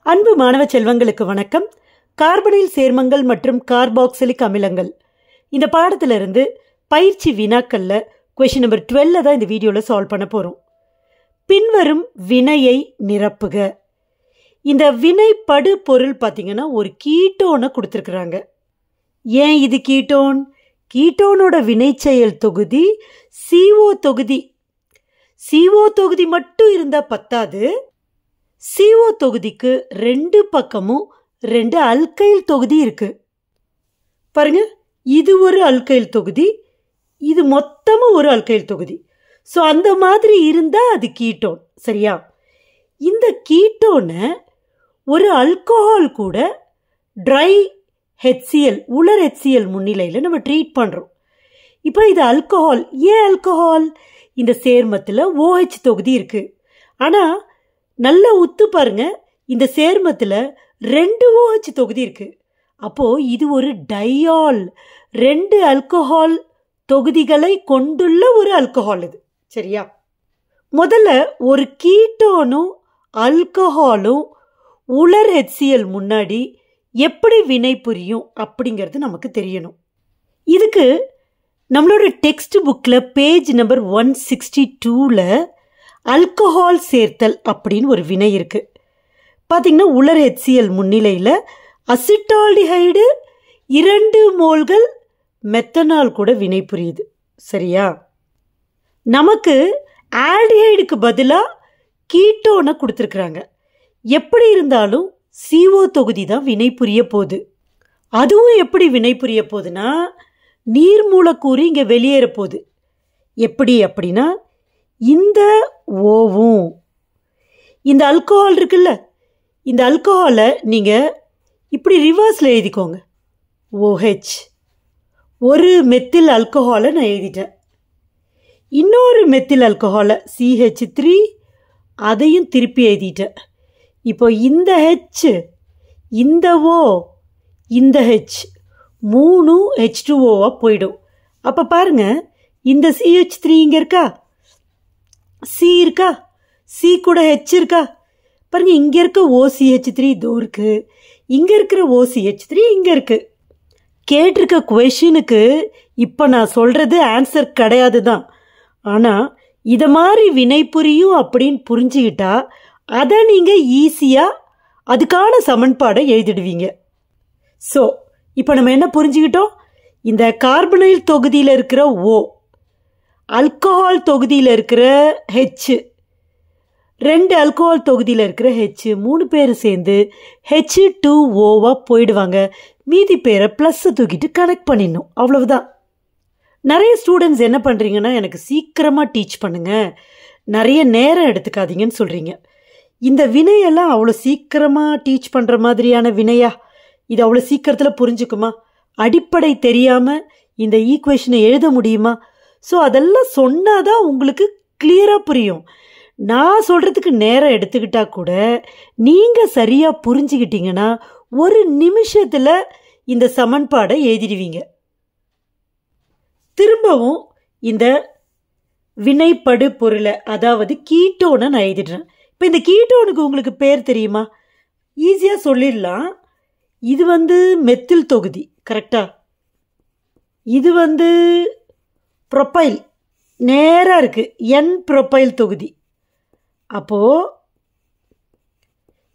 அன்பு மாணவ செல்வங்களுக்கு வணக்கம். கார்பனைல் சேர்மங்கள் மற்றும் கார்பாக்சிலிக் அமிலங்கள் இந்த பாடத்திலிருந்து பயிற்சி வினாக்கள்ல கொஸ்டின் நம்பர் 12 தான் இந்த வீடியோவில் சால்வ் பண்ண போகிறோம். பின்வரும் வினையை நிரப்புக. இந்த வினைப்படு பொருள் பார்த்தீங்கன்னா ஒரு கீட்டோனை கொடுத்துருக்குறாங்க. ஏன் இது கீட்டோன்? கீட்டோனோட வினைச்செயல் தொகுதி CO தொகுதி. CO தொகுதி மட்டும் இருந்தால் பத்தாது. CO தொகுதிக்கு ரெண்டு பக்கமும் ரெண்டு அல்கைல் தொகுதி இருக்கு. பாருங்க, இது ஒரு அல்கைல் தொகுதி, இது மொத்தமும் ஒரு அல்கைல் தொகுதி. ஸோ அந்த மாதிரி இருந்தால் அது கீட்டோன். சரியா? இந்த கீட்டோனை ஒரு அல்கோஹால் கூட ட்ரை HCl உலர் HCl முன்னிலையில் நம்ம ட்ரீட் பண்ணுறோம். இப்போ இது அல்கோஹால். ஏன் அல்கோஹால்? இந்த சேர்மத்தில் OH தொகுதி இருக்கு. ஆனால் நல்லா உத்து பாருங்க, இந்த சேர்மத்தில் ரெண்டு OH தொகுதி இருக்கு. அப்போ இது ஒரு டையால், ரெண்டு அல்கோஹால் தொகுதிகளை கொண்டுள்ள ஒரு அல்கோஹால் இது. சரியா? முதல்ல ஒரு கீட்டோனும் அல்கோஹாலும் உலர் HCl முன்னாடி எப்படி வினை புரியும் அப்படிங்கிறது நமக்கு தெரியணும். இதுக்கு நம்மளோட டெக்ஸ்ட் புக்கில் பேஜ் நம்பர் 162ல் அல்கோஹால் சேர்த்தல் அப்படின்னு ஒரு வினை இருக்கு. பார்த்தீங்கன்னா உலர் HCl முன்னிலையில் அசிட்டால்டிஹைடு 2 மோல்கள் மெத்தனால் கூட வினை புரியுது. சரியா? நமக்கு ஆல்டிஹைடுக்கு பதிலாக கீட்டோனை கொடுத்துருக்குறாங்க. எப்படி இருந்தாலும் CO தொகுதி தான் வினை புரிய போகுது. அதுவும் எப்படி வினை புரிய போகுதுன்னா, நீர் மூலக்கூறு இங்கே வெளியேற போகுது. எப்படி அப்படின்னா, இந்த ஓவும் இந்த அல்கோஹால் இருக்குல்ல, இந்த அல்கோஹாலை நீங்கள் இப்படி ரிவர்ஸில் எழுதிக்கோங்க. OH ஒரு மெத்தில் அல்கோஹாலை நான் எழுதிட்டேன். இன்னொரு மெத்தில் அல்கோஹாலை CH3 அதையும் திருப்பி எழுதிட்டேன். இப்போ இந்த H, இந்த O, இந்த H மூணும் H2Oவாக போயிடும். அப்போ பாருங்க, இந்த CH3 இங்கே இருக்கா, C இருக்கா, C கூட H இருக்கா. பாருங்க, இங்கே இருக்க OCH3 இதோ இருக்கு, இங்கே இருக்கிற OCH3 இங்கே இருக்கு. கேட்டிருக்க கொஷனுக்கு இப்போ நான் சொல்கிறது ஆன்சர் கிடையாது தான். ஆனால் இதை மாதிரி வினை புரியும் அப்படின்னு புரிஞ்சுக்கிட்டா அதை நீங்கள் ஈஸியாக அதுக்கான சமன்பாடை எழுதிடுவீங்க. ஸோ இப்போ நம்ம என்ன புரிஞ்சுக்கிட்டோம்? இந்த கார்பனைல் தொகுதியில் இருக்கிற O, அல்கோஹால் தொகுதியில் இருக்கிற H, ரெண்டு அல்கோஹால் தொகுதியில் இருக்கிற H, 3 பேர் சேர்ந்து H2Oவாக போயிடுவாங்க. மீதி பேரை ப்ளஸ்ஸை தூக்கிட்டு கனெக்ட் பண்ணிடணும். அவ்வளவுதான். நிறைய ஸ்டூடெண்ட்ஸ் என்ன பண்ணுறீங்கன்னா, எனக்கு சீக்கிரமாக டீச் பண்ணுங்கள், நிறைய நேரம் எடுத்துக்காதீங்கன்னு சொல்கிறீங்க. இந்த வினையெல்லாம் அவ்வளோ சீக்கிரமாக டீச் பண்ணுற மாதிரியான வினையா? இது அவ்வளோ சீக்கிரத்தில் புரிஞ்சுக்குமா? அடிப்படை தெரியாமல் இந்த ஈக்குவேஷனை எழுத முடியுமா? ஸோ அதெல்லாம் சொன்னாதான் உங்களுக்கு கிளியராக புரியும். நான் சொல்கிறதுக்கு நேரம் எடுத்துக்கிட்டா கூட நீங்கள் சரியாக புரிஞ்சுக்கிட்டீங்கன்னா ஒரு நிமிஷத்தில் இந்த சமன்பாடை எழுதிடுவீங்க. திரும்பவும் இந்த வினைப்படு பொருளை, அதாவது கீட்டோனை நான் எழுதிடுறேன். இப்போ இந்த கீட்டோனுக்கு உங்களுக்கு பேர் தெரியுமா? ஈஸியாக சொல்லிடலாம். இது மெத்தில் தொகுதி, கரெக்டா? இது ப்ரொப்பைல், நேராக இருக்கு, N ப்ரொப்பைல் தொகுதி. அப்போது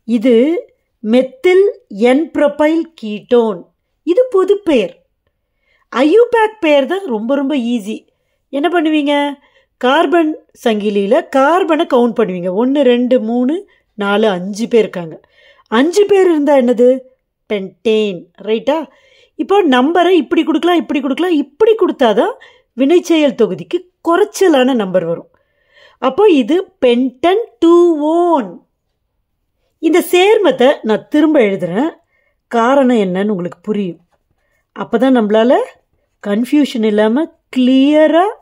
இது மெத்தில் N ப்ரொப்பைல் கீட்டோன். இது பொது பெயர். ஐயூபேக் பெயர் தான் ரொம்ப ரொம்ப ஈஸி. என்ன பண்ணுவீங்க? கார்பன் சங்கிலியில் கார்பனை கவுண்ட் பண்ணுவீங்க. 1 2 3 4 5 பேர் இருக்காங்க. 5 பேர் இருந்தால் என்னது? பென்டேன். ரைட்டா? இப்போ நம்பரை இப்படி கொடுக்கலாம், இப்படி கொடுக்கலாம், இப்படி கொடுத்தாதான் வினைச்செயல் தொகுதிக்கு குறைச்சலான நம்பர் வரும். அப்போ இது பென்டன் 2ஓன். இந்த சேர்மத்தை நான் திரும்ப எழுதுறேன். காரணம் என்னன்னு உங்களுக்கு புரியும். அப்போ தான் நம்மளால் கன்ஃபியூஷன் இல்லாமல் கிளியராக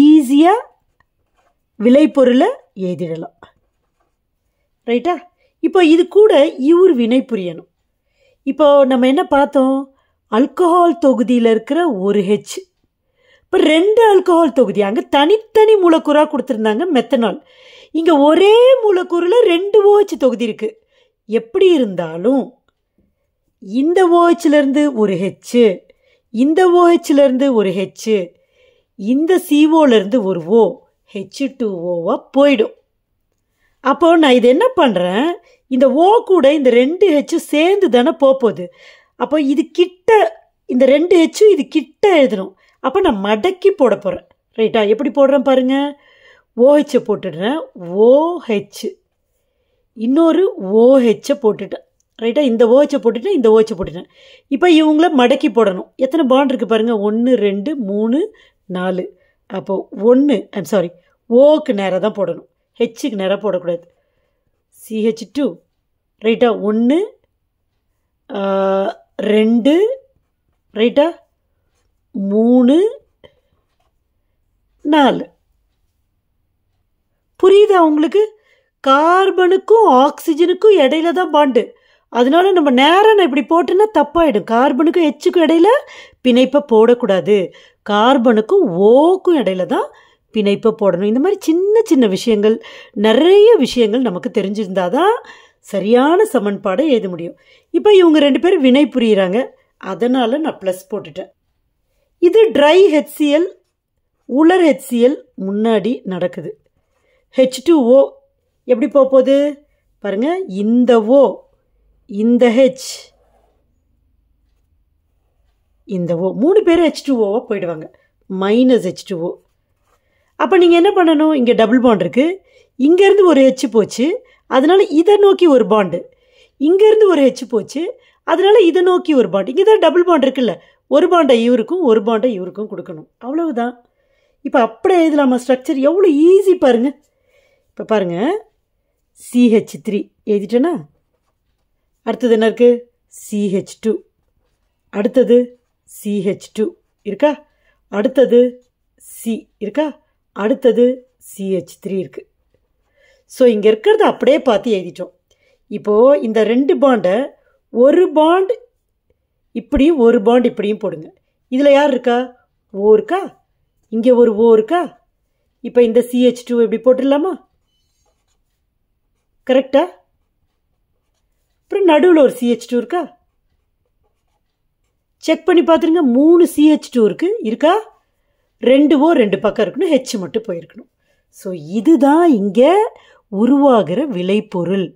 ஈஸியாக விளைபொருளை எழுதிடலாம். ரைட்டா? இப்போ இது கூட இவர் வினை புரியணும். இப்போ நம்ம என்ன பார்த்தோம்? அல்கோஹால் தொகுதியில் இருக்கிற ஒரு H, இப்போ 2 அல்கோஹால் தொகுதி, அங்கே தனித்தனி மூலக்கூறாக கொடுத்துருந்தாங்க மெத்தனால். இங்கே ஒரே மூலக்கூறில் 2 OH தொகுதி இருக்குது. எப்படி இருந்தாலும் இந்த OHலேருந்து ஒரு H, இந்த OHலேருந்து ஒரு H, இந்த CO-லேருந்து ஒரு O, H2O போயிடும். அப்போ நான் இது என்ன பண்ணுறேன், இந்த O கூட இந்த 2 H சேர்ந்து தானே போகுது. அப்போ இது கிட்ட இந்த 2 H இது கிட்ட எழுதணும். அப்போ நான் மடக்கி போட போகிறேன். ரைட்டா? எப்படி போடுறேன் பாருங்கள். OH போட்டுடுறேன், OH, இன்னொரு OH போட்டுட்டேன். ரைட்டா? இந்த OH போட்டுட்டேன், இந்த OH போட்டுட்டேன். இப்போ இவங்கள மடக்கி போடணும். எத்தனை பாண்ட் இருக்குது பாருங்கள். 1 2 3 4. அப்போது 1 ஐம் சாரி, ஓக்கு நேராக தான் போடணும், ஹெச்சுக்கு நேராக போடக்கூடாது. CH2 ரைட்டா? 1 2 ரைட்டா? 3 4. புரியுதா உங்களுக்கு? கார்பனுக்கும் ஆக்சிஜனுக்கும் இடையில தான் பாண்டு. அதனால நம்ம நேரம் இப்படி போட்டோன்னா தப்பாயிடும். கார்பனுக்கும் Hக்கும் இடையில பிணைப்பை போடக்கூடாது. கார்பனுக்கும் ஓக்கும் இடையில தான் பிணைப்பை போடணும். இந்த மாதிரி சின்ன சின்ன விஷயங்கள், நிறைய விஷயங்கள் நமக்கு தெரிஞ்சிருந்தாதான் சரியான சமன்பாடை எழுத முடியும். இப்போ இவங்க 2 பேரும் வினை புரியுறாங்க, அதனால் நான் ப்ளஸ் போட்டுட்டேன். இது ட்ரை HCl, உலர் HCl முன்னாடி நடக்குது. H2O எப்படி போகுது பாருங்க. இந்த O, இந்த H, இந்த O, 3 பேரும் H2O போயிடுவாங்க. Minus H2O. அப்போ நீங்கள் என்ன பண்ணணும், இங்கே டபுள் பாண்ட் இருக்குது, இங்கேருந்து ஒரு H போச்சு, அதனால் இதை நோக்கி ஒரு பாண்டு, இங்கேருந்து ஒரு H போச்சு, அதனால் இதை நோக்கி ஒரு பாண்டு. இங்கே தான் டபுள் பாண்ட் இருக்குல்ல, ஒரு பாண்டை இவருக்கும் ஒரு பாண்டை இவருக்கும் கொடுக்கணும். அவ்வளவுதான். இப்போ அப்படியே எழுதலாமா ஸ்ட்ரக்சர்? எவ்வளோ ஈஸி பாருங்கள். இப்போ பாருங்கள், CH3 எழுதிட்டேன்னா, அடுத்தது என்ன இருக்குது? CH2, அடுத்தது CH2 இருக்கா, அடுத்தது C இருக்கா, அடுத்தது CH3 இருக்குது. ஸோ இங்கே இருக்கிறத அப்படியே பார்த்து எழுதிட்டோம். இப்போது இந்த 2 பாண்டை ஒரு பாண்ட் இப்படியும் ஒரு பாண்ட் இப்படியும் போடுங்க. இதில் யார் இருக்கா? O இருக்கா, இங்கே ஒரு O இருக்கா. இப்போ இந்த CH2 எப்படி போட்டுடலாமா? கரெக்டா? அப்புறம் நடுவில் ஒரு CH2 இருக்கா, செக் பண்ணி பார்த்துருங்க. 3 CH2 இருக்கா, 2 O 2 பக்கம் இருக்கணும், H மட்டும் போயிருக்கணும். ஸோ இதுதான் இங்கே உருவாகிற விளைபொருள்.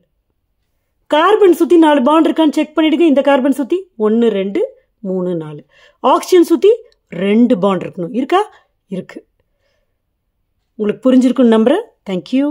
கார்பன் சுற்றி 4 பாண்ட் இருக்கான்னு செக் பண்ணிடுங்க. இந்த கார்பன் சுற்றி 1 2 3 4. ஆக்சிஜன் சுற்றி 2 பாண்ட் இருக்கணும். இருக்கா? இருக்கு. உங்களுக்கு புரிஞ்சிருக்குன்னு நம்புகிறேன். தேங்க்யூ.